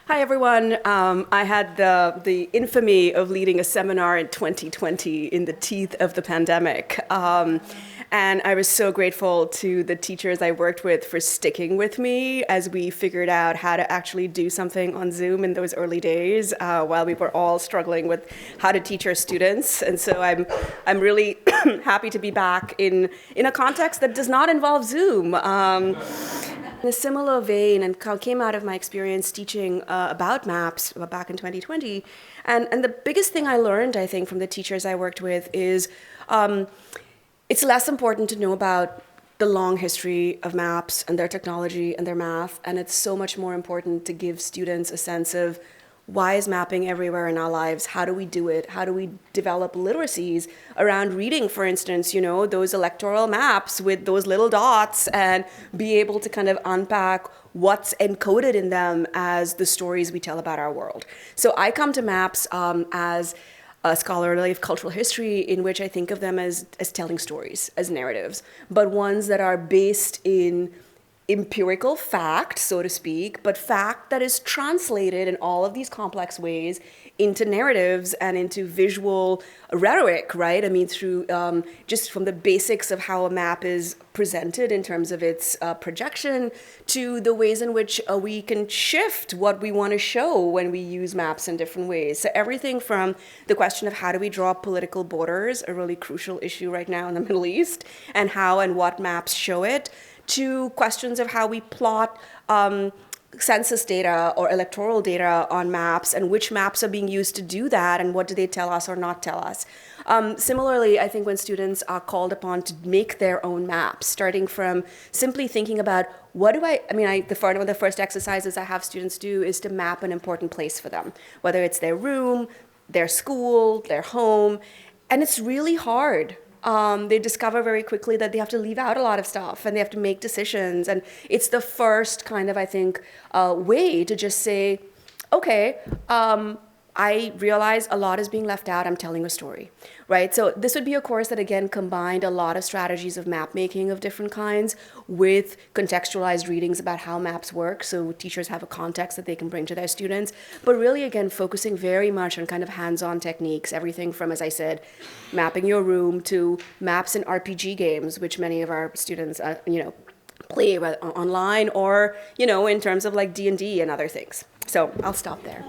Hi, everyone. I had the infamy of leading a seminar in 2020 in the teeth of the pandemic. And I was so grateful to the teachers I worked with for sticking with me as we figured out how to actually do something on Zoom in those early days while we were all struggling with how to teach our students. And so I'm really happy to be back in a context that does not involve Zoom. In a similar vein, and came out of my experience teaching about maps back in 2020, and the biggest thing I learned, I think, from the teachers I worked with is it's less important to know about the long history of maps and their technology and their math, and it's so much more important to give students a sense of why is mapping everywhere in our lives? How do we do it? How do we develop literacies around reading, for instance, those electoral maps with those little dots and be able to kind of unpack what's encoded in them as the stories we tell about our world. So I come to maps as a scholarly of cultural history in which I think of them as telling stories, as narratives, but ones that are based in empirical fact, so to speak, but fact that is translated in all of these complex ways into narratives and into visual rhetoric, right? I mean, through just from the basics of how a map is presented in terms of its projection to the ways in which we can shift what we want to show when we use maps in different ways. So everything from the question of how do we draw political borders, a really crucial issue right now in the Middle East, and how and what maps show it, to questions of how we plot census data or electoral data on maps and which maps are being used to do that and what do they tell us or not tell us. Similarly, I think when students are called upon to make their own maps, starting from simply thinking about one of the first exercises I have students do is to map an important place for them, whether it's their room, their school, their home, and it's really hard. They discover very quickly that they have to leave out a lot of stuff and they have to make decisions. And it's the first kind of, I think, way to just say, okay, I realize a lot is being left out. I'm telling a story, right? So this would be a course that, again, combined a lot of strategies of map making of different kinds with contextualized readings about how maps work. So teachers have a context that they can bring to their students. But really, again, focusing very much on kind of hands-on techniques, everything from, as I said, mapping your room to maps in RPG games, which many of our students, play online or, in terms of like D&D and other things. So I'll stop there.